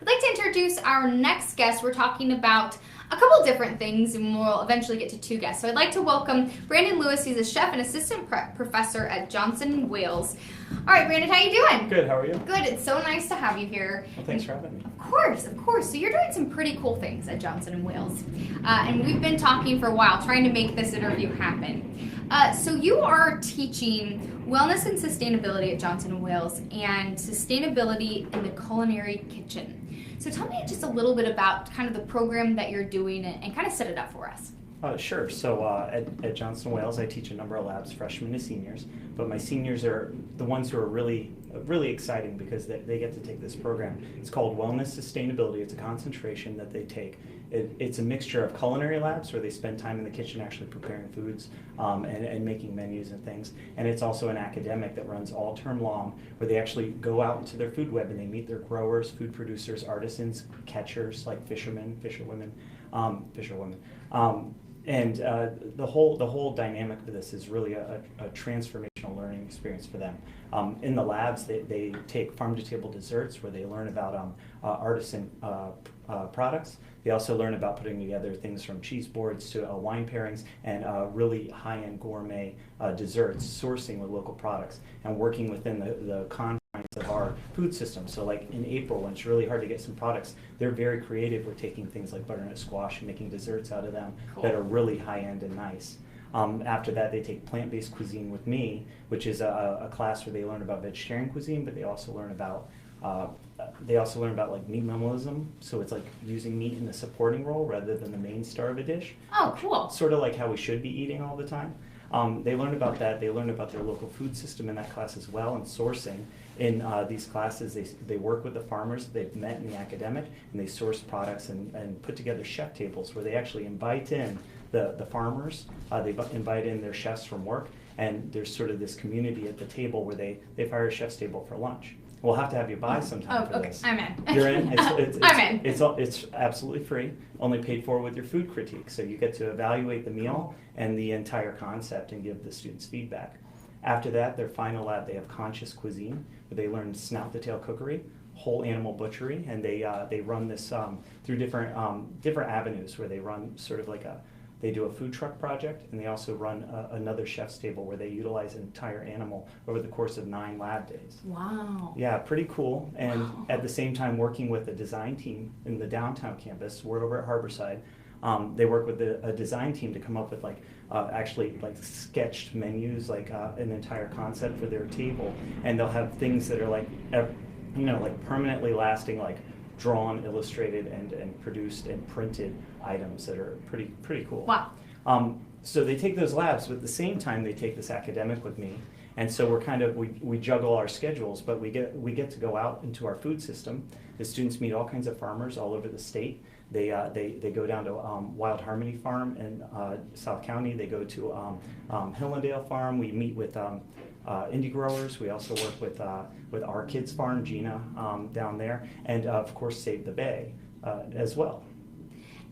I'd like to introduce our next guest. We're talking about a couple different things, and we'll eventually get to two guests. So I'd like to welcome Branden Lewis. He's a chef and assistant professor at Johnson & Wales. All right, Branden, how you doing? Good, how are you? Good. It's so nice to have you here. Well, thanks for having me. Of course, of course. So you're doing some pretty cool things at Johnson & Wales. And we've been talking for a while, trying to make this interview happen. So you are teaching wellness and sustainability at Johnson & Wales and sustainability in the culinary kitchen. So tell me just a little bit about kind of the program that you're doing and kind of set it up for us. Sure. So at Johnson & Wales, I teach a number of labs, freshmen to seniors, but my seniors are the ones who are really exciting because they get to take this program. It's called Wellness Sustainability. It's a concentration that they take. It's a mixture of culinary labs where they spend time in the kitchen actually preparing foods and making menus and things. And it's also an academic that runs all term long where they actually go out into their food web and they meet their growers, food producers, artisans, catchers like fishermen, fisherwomen. And the whole dynamic for this is really a transformational learning experience for them. In the labs, they take farm-to-table desserts where they learn about artisan products. They also learn about putting together things from cheese boards to wine pairings and really high-end gourmet desserts, sourcing with local products, and working within the confines of our food system. So like in April, when it's really hard to get some products, they're very creative with taking things like butternut squash and making desserts out of them that are really high-end and nice. After that, they take plant-based cuisine with me, which is a class where they learn about vegetarian cuisine, but they also learn about like meat minimalism. So it's like using meat in a supporting role rather than the main star of a dish. Oh, cool. Sort of like how we should be eating all the time. They learn about that. They learn about their local food system in that class as well, and sourcing. In these classes, they work with the farmers they've met in the academic, and they source products and put together chef tables where they actually invite in the farmers. They invite in their chefs from work, and there's sort of this community at the table where they fire a chef's table for lunch. We'll have to have you by sometime for this. I'm in. You're in? I'm in. It's absolutely free, only paid for with your food critique. So you get to evaluate the meal and the entire concept and give the students feedback. After that, their final lab, they have conscious cuisine, where they learn snout-to-tail cookery, whole animal butchery, and they run this through different avenues where they run sort of like they do a food truck project, and they also run another chef's table where they utilize an entire animal over the course of 9 lab days. Wow. Yeah, pretty cool. And at the same time, working with a design team in the downtown campus, we're over at Harborside. They work with a design team to come up with actually sketched menus, like an entire concept for their table, and they'll have things that are like permanently lasting, like drawn, illustrated, and produced and printed items that are pretty cool. Wow. So they take those labs, but at the same time they take this academic with me, and so we juggle our schedules, but we get to go out into our food system. The students meet all kinds of farmers all over the state. They go down to Wild Harmony Farm in South County. They go to Hillendale Farm. We meet with indie growers. We also work with our kids' farm, Gina, down there, and of course Save the Bay as well.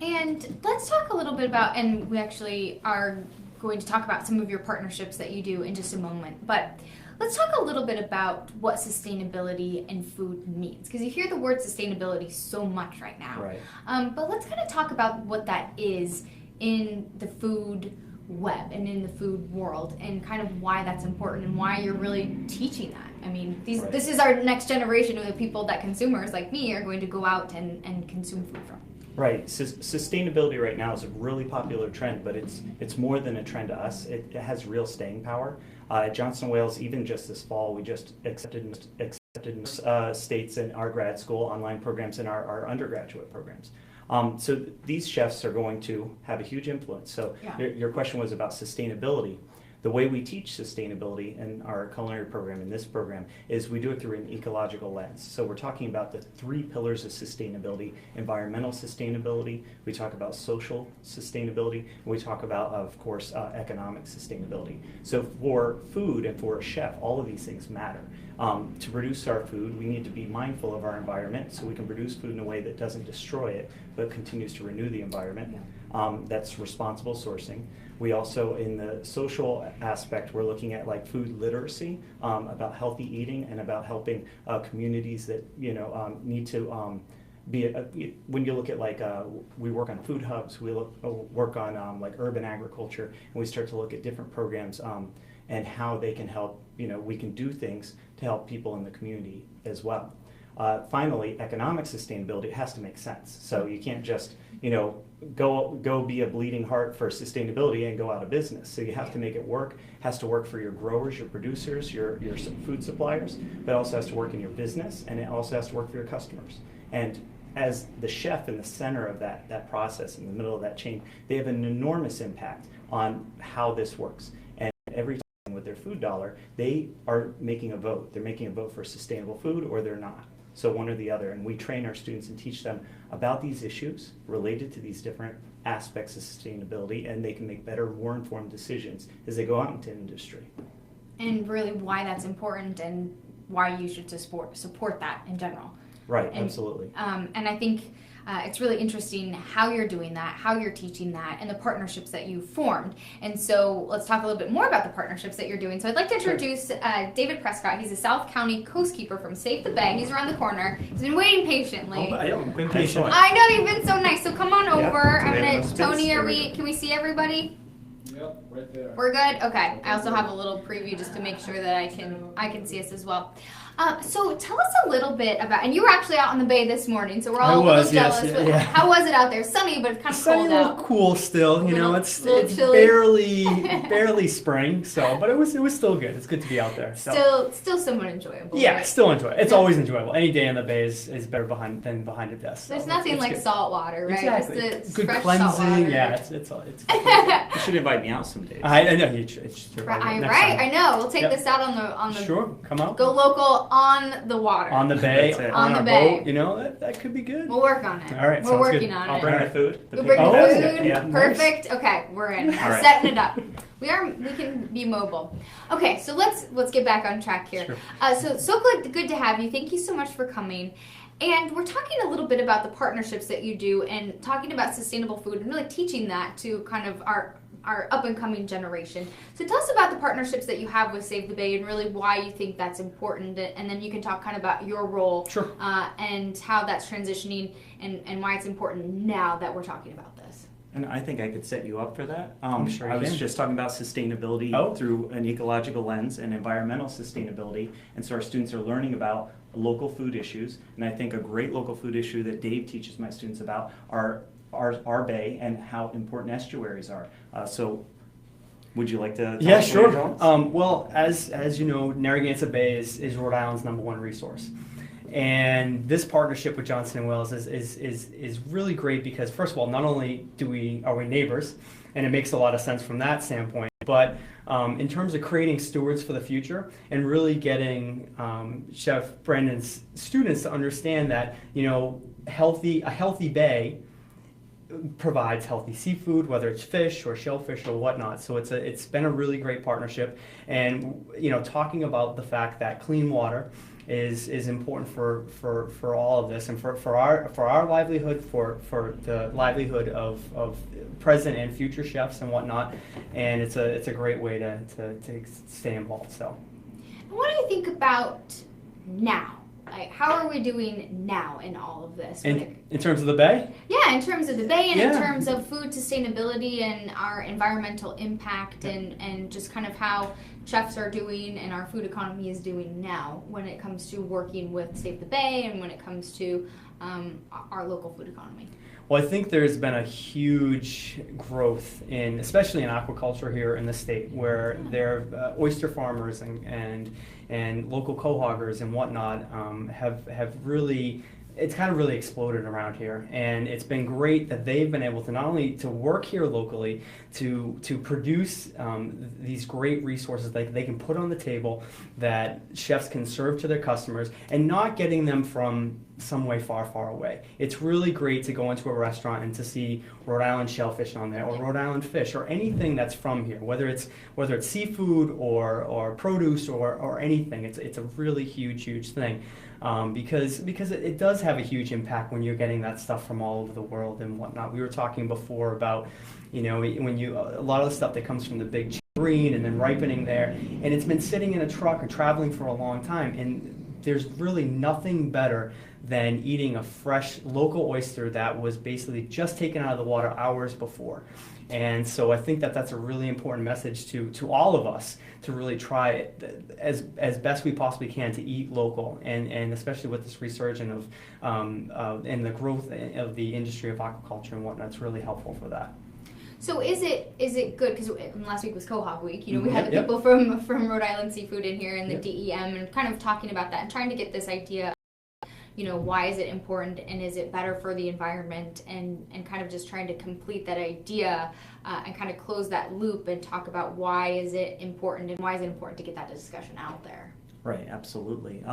And let's talk a little bit about, and we actually are going to talk about some of your partnerships that you do in just a moment, but let's talk a little bit about what sustainability and food means, because you hear the word sustainability so much right now. Right. But let's kind of talk about what that is in the food web and in the food world, and kind of why that's important and why you're really teaching that. I mean, this is our next generation of the people that consumers like me are going to go out and consume food from. Right. Sustainability right now is a really popular trend, but it's more than a trend to us. It has real staying power. At Johnson & Wales, even just this fall, we just accepted states in our grad school online programs and our undergraduate programs. So these chefs are going to have a huge influence. So your question was about sustainability. The way we teach sustainability in our culinary program, in this program, is we do it through an ecological lens. So we're talking about the 3 pillars of sustainability: environmental sustainability, we talk about social sustainability, and we talk about, of course, economic sustainability. So for food and for a chef, all of these things matter. To produce our food, we need to be mindful of our environment so we can produce food in a way that doesn't destroy it, but continues to renew the environment. That's responsible sourcing. We also, in the social aspect, we're looking at like food literacy, about healthy eating, and about helping communities that need to when you look at we work on food hubs, we work on like urban agriculture, and we start to look at different programs and how they can help. We can do things to help people in the community as well. Finally, economic sustainability, it has to make sense. So you can't just go be a bleeding heart for sustainability and go out of business. So you have to make it work. It has to work for your growers, your producers, your food suppliers, but it also has to work in your business, and it also has to work for your customers. And as the chef in the center of that process, in the middle of that chain, they have an enormous impact on how this works. And every time with their food dollar, they are making a vote. They're making a vote for sustainable food, or they're not. So one or the other. And we train our students and teach them about these issues related to these different aspects of sustainability, and they can make better, more informed decisions as they go out into industry. And really why that's important and why you should support that in general. Right, absolutely. And I think it's really interesting how you're doing that, how you're teaching that, and the partnerships that you formed. And so let's talk a little bit more about the partnerships that you're doing. So I'd like to introduce David Prescott. He's a South County coastkeeper from Save the Bay. He's around the corner. He's been waiting patiently. I've been patient. I know, you've been so nice. So come on over. Yeah, Tony, can we see everybody? Yep, right there. We're good? Okay. I also have a little preview just to make sure that I can see us as well. So tell us a little bit about, and you were actually out on the bay this morning, so we're all a little jealous. Yes, yeah. How was it out there? Sunny, but it's kind of cold Sunny, out. cool still. It's chilly. barely spring. So, but it was still good. It's good to be out there. So. Still somewhat enjoyable. Yeah, right? still enjoy it. It's always enjoyable. Any day on the bay is better than behind a desk. So There's nothing like good. salt water, right? Exactly. It's Good fresh cleansing. salt water. Yeah, it's You should invite me out some days. I know it's Right, next right. time. I know. We'll take Yep. this out on the. Sure, come out. Go local on the water. On the bay, That's it. on On our the bay. boat, that could be good. We'll work on it. All right, We're sounds working good. on I'll it. bring the food. We'll bring Oh, the okay. food. Yeah. Perfect. Okay, we're in. All right. Setting it up. We can be mobile. Okay, so let's get back on track here. Sure. So good to have you. Thank you so much for coming. And we're talking a little bit about the partnerships that you do and talking about sustainable food and really teaching that to kind of our up and coming generation. So tell us about the partnerships that you have with Save the Bay and really why you think that's important, and then you can talk kind of about your role. Sure. And how that's transitioning and why it's important now that we're talking about this. And I think I could set you up for that. I'm sure I you was can. just talking about sustainability through an ecological lens and environmental sustainability. And so our students are learning about local food issues. And I think a great local food issue that Dave teaches my students about are our bay and how important estuaries are. So would you like to talk Yeah, about sure. your results? Well, as you know, Narragansett Bay is Rhode Island's #1 resource. And this partnership with Johnson & Wales is really great because, first of all, not only are we neighbors, and it makes a lot of sense from that standpoint, but in terms of creating stewards for the future and really getting Chef Branden's students to understand that, a healthy bay provides healthy seafood, whether it's fish or shellfish or whatnot. So it's been a really great partnership, and talking about the fact that clean water is important for all of this, and for our livelihood, for the livelihood of present and future chefs and whatnot, and it's a great way to stay involved. So, What do you think about now? Like, how are we doing now in all of this? in terms of the bay. Yeah, in terms of the bay and in Yeah. terms of food sustainability and our environmental impact and just kind of how chefs are doing and our food economy is doing now when it comes to working with Save the Bay and when it comes to our local food economy. Well, I think there's been a huge growth especially in aquaculture here in the state, where there oyster farmers and local cohoggers and whatnot have really. It's kind of really exploded around here, and it's been great that they've been able to not only to work here locally to produce these great resources that they can put on the table that chefs can serve to their customers, and not getting them from some way far away. It's really great to go into a restaurant and to see Rhode Island shellfish on there, or Rhode Island fish, or anything that's from here, whether it's seafood or produce or anything. It's a really huge thing. Because it does have a huge impact when you're getting that stuff from all over the world and whatnot. We were talking before about, when a lot of the stuff that comes from the big green and then ripening there, and it's been sitting in a truck or traveling for a long time, and there's really nothing better than eating a fresh local oyster that was basically just taken out of the water hours before. And so I think that that's a really important message to all of us to really try as best we possibly can to eat local, and especially with this resurgence of and the growth of the industry of aquaculture and whatnot, it's really helpful for that. So is it good, because last week was Quahog Week, we Mm-hmm. had the people from Rhode Island Seafood in here and the Yep. DEM and kind of talking about that and trying to get this idea, why is it important and is it better for the environment, and kind of just trying to complete that idea and kind of close that loop and talk about why is it important and why is it important to get that discussion out there. Right, absolutely.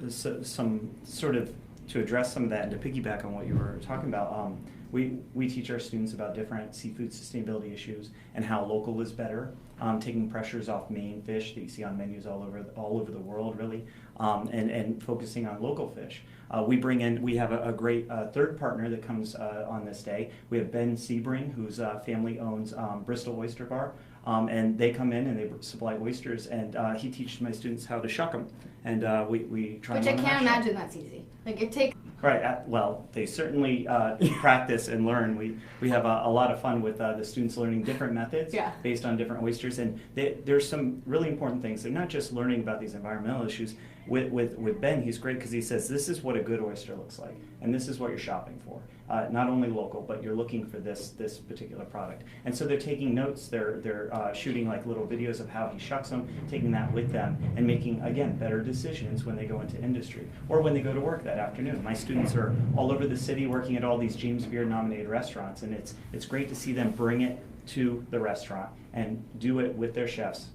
So some sort of to address some of that and to piggyback on what you were talking about, we teach our students about different seafood sustainability issues and how local is better, taking pressures off Maine fish that you see on menus all over the world, really, and focusing on local fish. We have a great third partner that comes on this day. We have Ben Sebring, whose family owns Bristol Oyster Bar, and they come in and they supply oysters, and he teaches my students how to shuck them, and we try. Which I can't imagine that's easy. Like it takes. Right. Well, they certainly practice and learn. We have a lot of fun with the students learning different methods based on different oysters, and there's some really important things. They're not just learning about these environmental issues. With Ben, he's great because he says this is what a good oyster looks like, and this is what you're shopping for. Not only local, but you're looking for this particular product. And so they're taking notes. They're shooting like little videos of how he shucks them, taking that with them, and making, again, better decisions when they go into industry or when they go to work that afternoon. My students are all over the city working at all these James Beard nominated restaurants, and it's great to see them bring it to the restaurant and do it with their chefs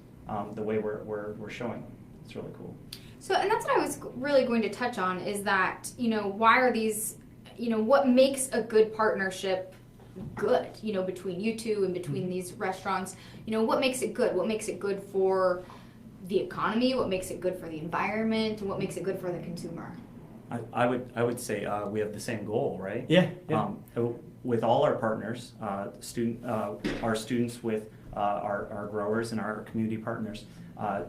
the way we're showing them. It's really cool. So, and that's what I was really going to touch on is that, why are these, what makes a good partnership good, between you two and between these restaurants? What makes it good? What makes it good for the economy? What makes it good for the environment? And what makes it good for the consumer? I would say we have the same goal, right? Yeah. With all our partners, our students with our growers and our community partners,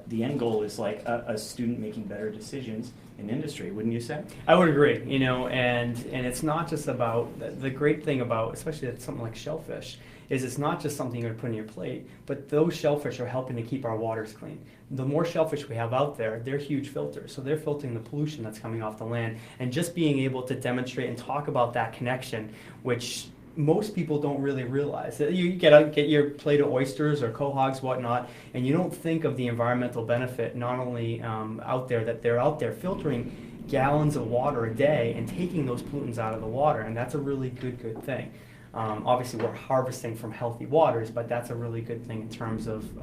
the end goal is like a student making better decisions in industry, wouldn't you say? I would agree, and it's not just about, the great thing about, especially something like shellfish, is it's not just something you're going to put on your plate, but those shellfish are helping to keep our waters clean. The more shellfish we have out there, they're huge filters, so they're filtering the pollution that's coming off the land, and just being able to demonstrate and talk about that connection, which most people don't really realize. You get your plate of oysters or quahogs, whatnot, and you don't think of the environmental benefit, not only out there, that they're out there filtering gallons of water a day and taking those pollutants out of the water, and that's a really good thing. Obviously, we're harvesting from healthy waters, but that's a really good thing in terms of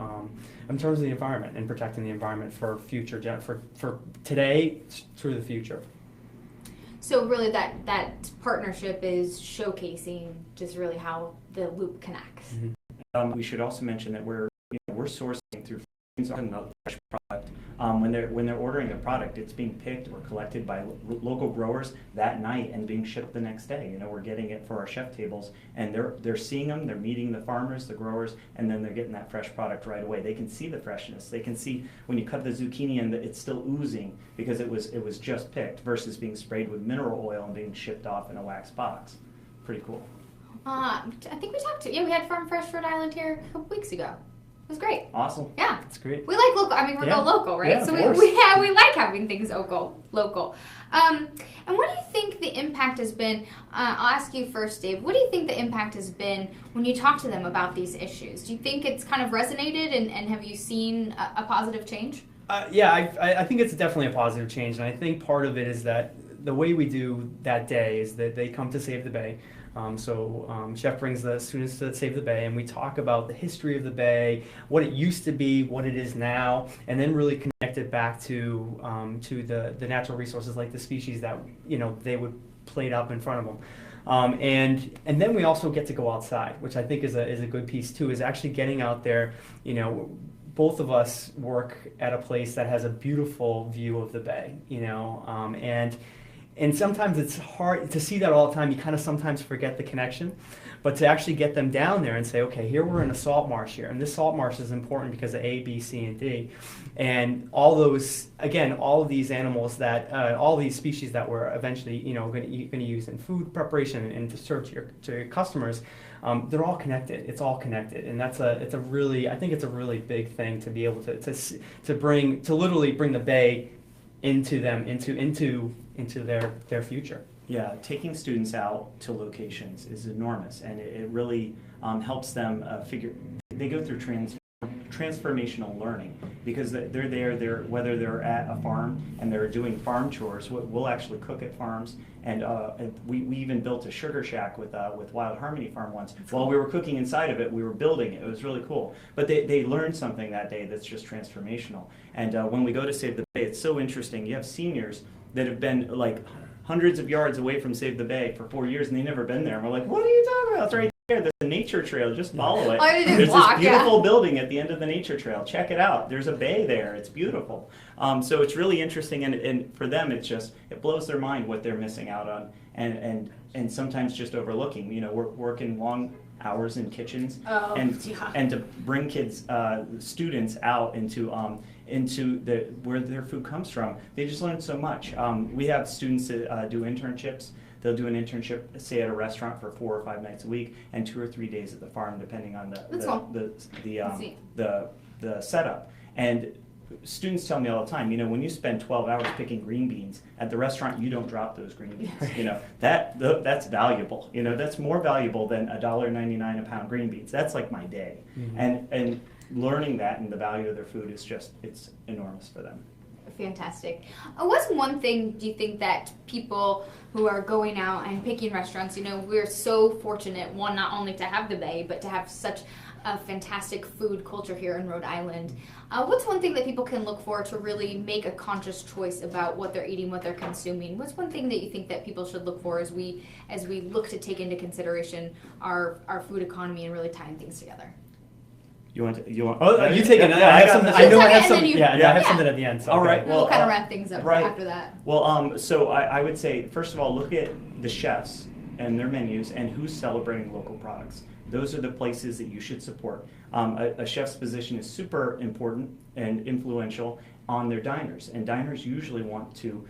the environment and protecting the environment for future for today through the future. So really that partnership is showcasing just really how the loop connects. Mm-hmm. We should also mention that we're sourcing through fresh product. When they're ordering a product, it's being picked or collected by local growers that night and being shipped the next day. We're getting it for our chef tables, and they're seeing them, they're meeting the farmers, the growers, and then they're getting that fresh product right away. They can see the freshness. They can see when you cut the zucchini and it's still oozing because it was just picked versus being sprayed with mineral oil and being shipped off in a wax box. Pretty cool. I think we had Farm Fresh Rhode Island here a couple weeks ago. It was great. Awesome. Yeah. That's great. We like local. I mean, we're go local, right? Yeah, so we like having things local. And what do you think the impact has been? I'll ask you first, Dave. What do you think the impact has been when you talk to them about these issues? Do you think it's kind of resonated, and have you seen a positive change? I think it's definitely a positive change, and I think part of it is that the way we do that day is that they come to Save the Bay. Chef brings the students to Save the Bay, and we talk about the history of the bay, what it used to be, what it is now, and then really connect it back to the natural resources like the species that they would plate up in front of them. And then we also get to go outside, which I think is a good piece too, is actually getting out there. Both of us work at a place that has a beautiful view of the bay, and And sometimes it's hard to see that all the time. You kind of sometimes forget the connection. But to actually get them down there and say, okay, here we're in a salt marsh here, and this salt marsh is important because of A, B, C, and D. And all those, again, all of these animals that, all these species that we're eventually, going to use in food preparation and to serve to your customers, they're all connected. It's all connected, and I think it's a really big thing to be able to literally bring the bay into them, into their future. Yeah, taking students out to locations is enormous, and it really helps them they go through transformational learning, because they're there, whether they're at a farm and they're doing farm chores. We'll actually cook at farms, and we even built a sugar shack with Wild Harmony Farm once. While we were cooking inside of it, we were building it. It was really cool. But they learned something that day that's just transformational. And when we go to Save the Bay, it's so interesting. You have seniors that have been like hundreds of yards away from Save the Bay for 4 years, and they've never been there. And we're like, what are you talking about? It's right there. There's a nature trail. Just follow it. There's this beautiful building at the end of the nature trail. Check it out. There's a bay there. It's beautiful. So it's really interesting, and for them, it blows their mind what they're missing out on, and sometimes just overlooking. We're working long hours in kitchens, and to bring students out into where their food comes from. They just learn so much. We have students that do internships. They'll do an internship, say at a restaurant, for 4 or 5 nights a week, and 2 or 3 days at the farm, depending on the setup. And students tell me all the time, when you spend 12 hours picking green beans at the restaurant, you don't drop those green beans. That's valuable. That's more valuable than $1.99 a pound green beans. That's like my day. Mm-hmm. And learning that and the value of their food it's enormous for them. Fantastic. What's one thing do you think that people who are going out and picking restaurants, we're so fortunate, one, not only to have the bay, but to have such a fantastic food culture here in Rhode Island. What's one thing that people can look for to really make a conscious choice about what they're eating, what they're consuming? What's one thing that you think that people should look for as we look to take into consideration our food economy and really tying things together? You want? Oh, you take it. I have something. I know I have something. I have something at the end. So all right. We'll kind of wrap things up after that. Well, so I would say, first of all, look at the chefs and their menus and who's celebrating local products. Those are the places that you should support. A chef's position is super important and influential on their diners, and diners usually want to,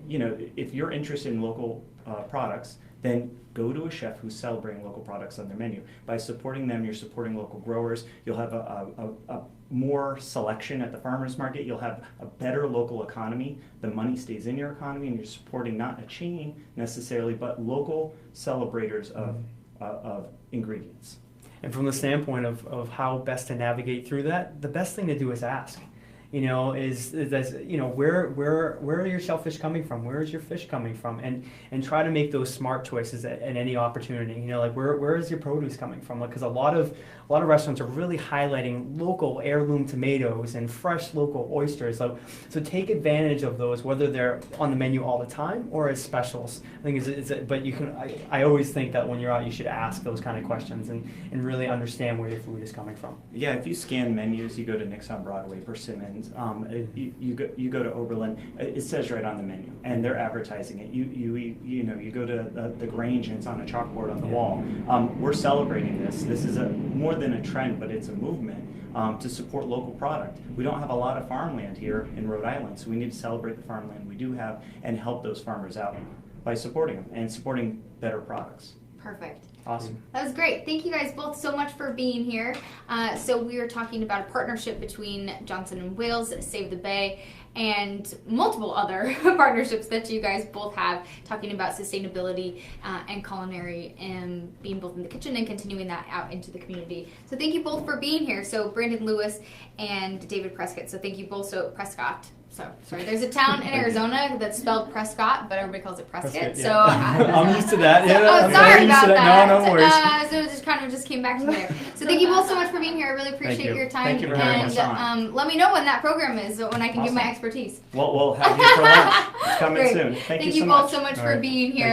if you're interested in local products, then go to a chef who's celebrating local products on their menu. By supporting them, you're supporting local growers. You'll have a more selection at the farmer's market. You'll have a better local economy. The money stays in your economy, and you're supporting not a chain necessarily, but local celebrators of ingredients. And from the standpoint of how best to navigate through that, the best thing to do is ask. Where are your shellfish coming from? Where is your fish coming from? And try to make those smart choices at any opportunity. Where is your produce coming from? Because a lot of restaurants are really highlighting local heirloom tomatoes and fresh local oysters. So take advantage of those, whether they're on the menu all the time or as specials. I think but you can. I always think that when you're out, you should ask those kind of questions and really understand where your food is coming from. Yeah, if you scan menus, you go to Nick's on Broadway, Persimmon. You go to Oberlin. It says right on the menu, and they're advertising it. You go to the Grange, and it's on a chalkboard on the wall. We're celebrating this. This is more than a trend, but it's a movement to support local product. We don't have a lot of farmland here in Rhode Island, so we need to celebrate the farmland we do have and help those farmers out by supporting them and supporting better products. Perfect. Awesome. That was great. Thank you guys both so much for being here. So we are talking about a partnership between Johnson & Wales, Save the Bay, and multiple other partnerships that you guys both have, talking about sustainability and culinary and being both in the kitchen and continuing that out into the community. So thank you both for being here. So Branden Lewis and David Prescott. So thank you both. So Prescott. So, sorry, there's a town in Arizona that's spelled Prescott, but everybody calls it Prescott. Yeah. So I'm used to that. Sorry about that. No worries. So it just kind of came back to there. So thank you both so much for being here. I really appreciate your time. Thank you for having us on. Let me know when that program is, when I can give my expertise. We'll have you for lunch. It's coming soon. Thank you so much. Thank you both so much for being here.